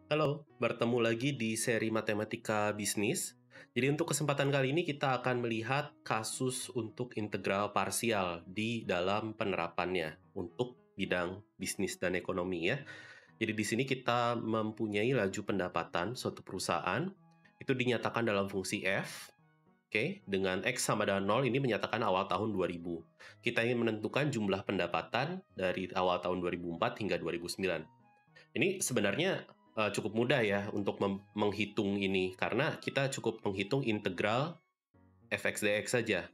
Halo, bertemu lagi di seri Matematika Bisnis. Jadi untuk kesempatan kali ini kita akan melihat kasus untuk integral parsial di dalam penerapannya untuk bidang bisnis dan ekonomi ya. Jadi di sini kita mempunyai laju pendapatan suatu perusahaan itu dinyatakan dalam fungsi f. Oke, dengan X sama dengan 0 ini menyatakan awal tahun 2000. Kita ingin menentukan jumlah pendapatan dari awal tahun 2004 hingga 2009. Ini sebenarnya cukup mudah ya untuk menghitung ini karena kita cukup menghitung integral fx dx saja.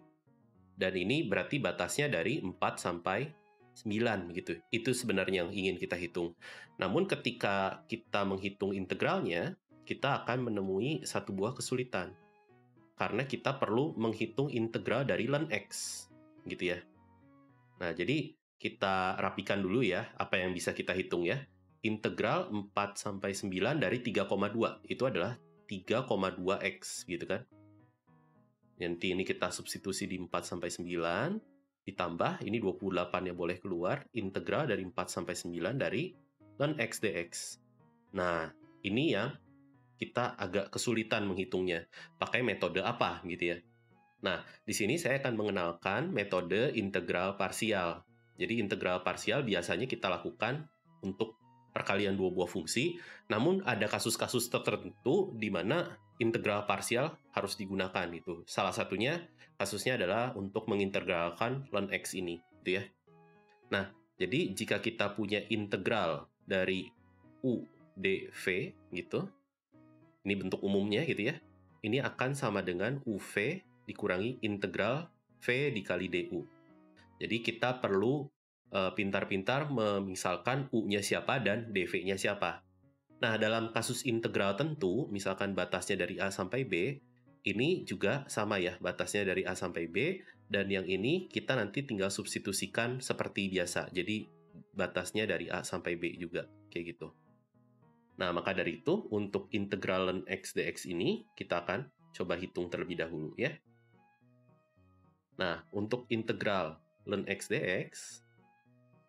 Dan ini berarti batasnya dari 4 sampai 9 gitu. Itu sebenarnya yang ingin kita hitung. Namun ketika kita menghitung integralnya, kita akan menemui satu buah kesulitan. Karena kita perlu menghitung integral dari ln x gitu ya. Nah, jadi kita rapikan dulu ya apa yang bisa kita hitung ya. Integral 4 sampai 9 dari 3,2 itu adalah 3,2x gitu kan. Nanti ini kita substitusi di 4 sampai 9 ditambah ini 28 yang boleh keluar, integral dari 4 sampai 9 dari ln x dx. Nah, ini yang kita agak kesulitan menghitungnya. Pakai metode apa gitu ya. Nah, di sini saya akan mengenalkan metode integral parsial. Jadi integral parsial biasanya kita lakukan untuk perkalian dua buah fungsi, namun ada kasus-kasus tertentu di mana integral parsial harus digunakan gitu. Salah satunya kasusnya adalah untuk mengintegralkan ln x ini, gitu ya. Nah, jadi jika kita punya integral dari u dv gitu, ini bentuk umumnya gitu ya, ini akan sama dengan uv dikurangi integral v dikali du. Jadi kita perlu pintar-pintar memisalkan U-nya siapa dan dv-nya siapa. Nah, dalam kasus integral tentu, misalkan batasnya dari A sampai B, ini juga sama ya, batasnya dari A sampai B, dan yang ini kita nanti tinggal substitusikan seperti biasa. Jadi batasnya dari A sampai B juga, kayak gitu. Nah, maka dari itu, untuk integral ln x dx ini, kita akan coba hitung terlebih dahulu ya. Nah, untuk integral ln x dx,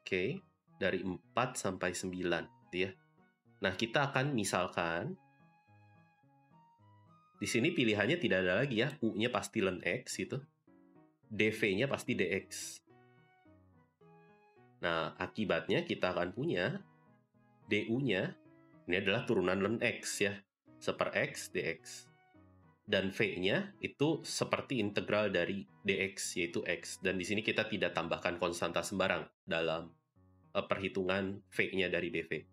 oke, dari 4 sampai 9, gitu ya. Nah, kita akan misalkan, di sini pilihannya tidak ada lagi ya, U-nya pasti ln x gitu, dv-nya pasti dx. Nah, akibatnya kita akan punya du-nya, ini adalah turunan ln x ya, 1/x dx. Dan v-nya itu seperti integral dari dx, yaitu x. Dan di sini kita tidak tambahkan konstanta sembarang dalam perhitungan v-nya dari dv.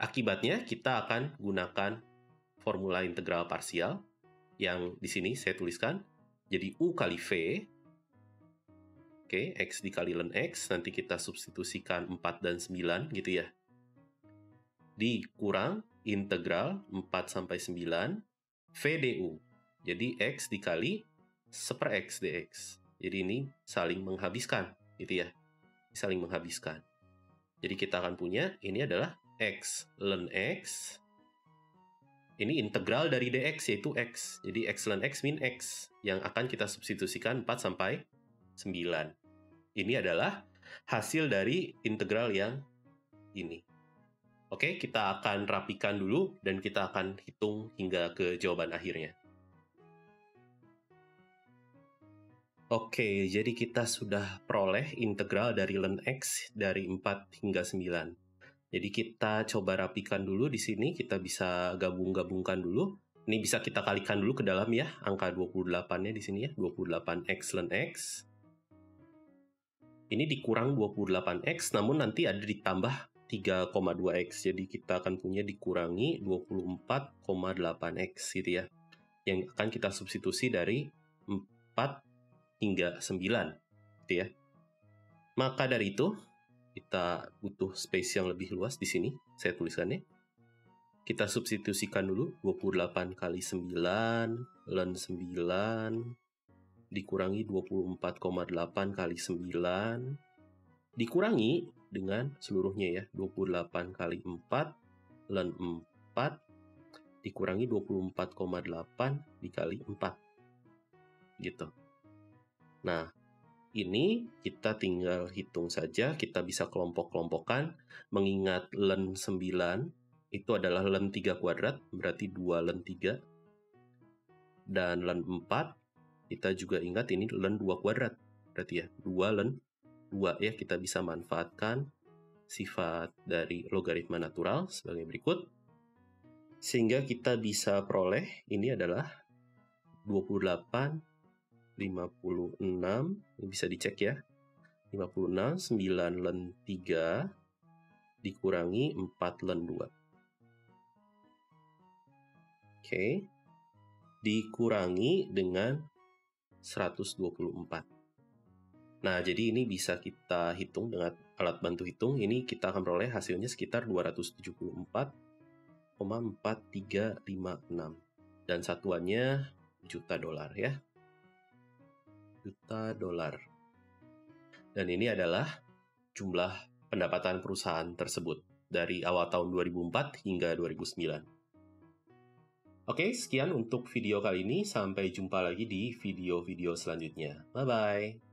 Akibatnya kita akan gunakan formula integral parsial yang di sini saya tuliskan. Jadi u kali v, oke, x dikali ln x, nanti kita substitusikan 4 dan 9 gitu ya. Dikurang integral 4 sampai 9 v du. Jadi x dikali 1/x dx. Jadi ini saling menghabiskan gitu ya. Saling menghabiskan. Jadi kita akan punya ini adalah x ln x. Ini integral dari dx yaitu x. Jadi x ln x min x yang akan kita substitusikan 4 sampai 9. Ini adalah hasil dari integral yang ini. Oke, kita akan rapikan dulu dan kita akan hitung hingga ke jawaban akhirnya. Oke, jadi kita sudah peroleh integral dari ln x dari 4 hingga 9. Jadi kita coba rapikan dulu di sini, kita bisa gabung-gabungkan dulu. Ini bisa kita kalikan dulu ke dalam ya, angka 28-nya di sini ya, 28x ln x. Ini dikurang 28x, namun nanti ada ditambah 3,2x. Jadi kita akan punya dikurangi 24,8x gitu ya. Yang akan kita substitusi dari 4 hingga 9 gitu ya. Maka dari itu kita butuh space yang lebih luas di sini. Saya tuliskannya. Kita substitusikan dulu 28 kali 9 ln 9 dikurangi 24,8 kali 9 dikurangi dengan seluruhnya ya, 28 kali 4 ln 4 dikurangi 24,8 dikali 4 gitu. Nah, ini kita tinggal hitung saja, kita bisa kelompok-kelompokkan mengingat ln 9 itu adalah len 3 kuadrat, berarti 2 len 3. Dan len 4, kita juga ingat ini len 2 kuadrat. Berarti ya, 2 len 2 ya, kita bisa manfaatkan sifat dari logaritma natural sebagai berikut. Sehingga kita bisa peroleh, ini adalah 28, 56, ini bisa dicek ya, 56, 9 len 3, dikurangi 4 len 2. Oke, dikurangi dengan 124. Nah, jadi ini bisa kita hitung dengan alat bantu hitung. Ini kita akan peroleh hasilnya sekitar 274,4356. Dan satuannya juta dolar ya. Juta dolar. Dan ini adalah jumlah pendapatan perusahaan tersebut dari awal tahun 2004 hingga 2009. Oke, sekian untuk video kali ini. Sampai jumpa lagi di video-video selanjutnya. Bye-bye.